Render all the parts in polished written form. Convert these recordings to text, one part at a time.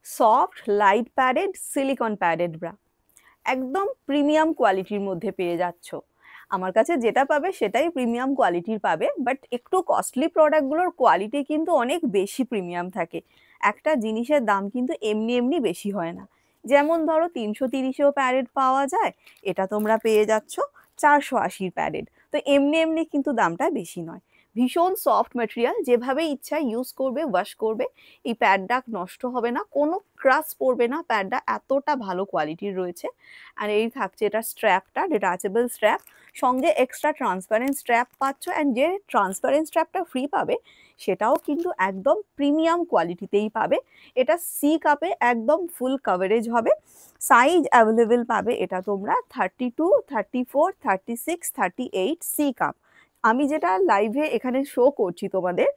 Soft light padded silicone padded bra, একদম premium কোয়ালিটির মধ্যে পেয়ে যাচ্ছ। আমার কাছে যেটা পাবে সেটাই প্রিমিয়াম কোয়ালিটির পাবে, বাট একটু কস্টলি প্রোডাক্টগুলোর কোয়ালিটি কিন্তু অনেক বেশি প্রিমিয়াম থাকে। একটা জিনিসের দাম কিন্তু এমনি এমনি বেশি হয় না। যেমন ধরো 330-এও প্যাডেড পাওয়া যায়, এটা তোমরা পেয়ে যাচ্ছ 480-র প্যাডেড। তো এমনি এমনি কিন্তু দামটা বেশি নয়। ভীষণ সফট ম্যাটেরিয়াল, যেভাবে ইচ্ছা ইউজ করবে, ওয়াশ করবে, এই প্যাডটা নষ্ট হবে না, কোনো ক্রাশ পড়বে না, প্যাডটা এতটা ভালো কোয়ালিটির রয়েছে। আর এই থাকছে এটা স্ট্র্যাপটা, ডিটাচেবল স্ট্র্যাপ, সঙ্গে এক্সট্রা ট্রান্সপারেন্ট স্ট্র্যাপ পাচ্ছ। অ্যান্ড যে ট্রান্সপারেন্ট স্ট্র্যাপটা ফ্রি পাবে সেটাও কিন্তু একদম প্রিমিয়াম কোয়ালিটিতেই পাবে। এটা সি কাপে একদম ফুল কভারেজ হবে। সাইজ অ্যাভেলেবেল পাবে এটা তোমরা 32, 34, 36, 38 সি কাপ। আমি যেটা লাইভে এখানে শো করছি তোমাদের,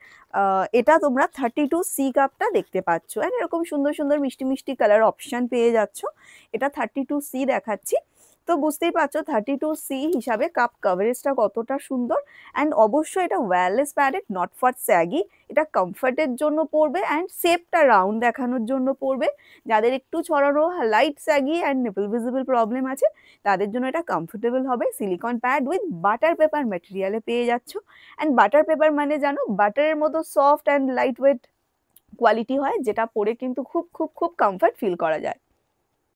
এটা তোমরা 32 সি কাপটা দেখতে পাচ্ছ। অ্যান্ড এরকম সুন্দর সুন্দর মিষ্টি মিষ্টি কালার অপশন পেয়ে যাচ্ছ। এটা 32 সি দেখাচ্ছি। তো বুঝতেই পারছো 32 সি হিসাবে কাপ কভারেজটা কতটা সুন্দর। অ্যান্ড অবশ্যই এটা wireless padded, not for saggy. এটা কমফর্টের জন্য পড়বে অ্যান্ড শেপটা রাউন্ড দেখানোর জন্য পড়বে। যাদের একটু ছড়ানো light saggy and nipple visible problem আছে তাদের জন্য এটা কমফোর্টেবল হবে। Silicone pad with butter paper ম্যাটেরিয়ালে পেয়ে যাচ্ছ। অ্যান্ড বাটার পেপার মানে জানো, বাটারের মতো soft and light weight quality হয়, যেটা পরে কিন্তু খুব খুব খুব কমফর্ট ফিল করা যায়।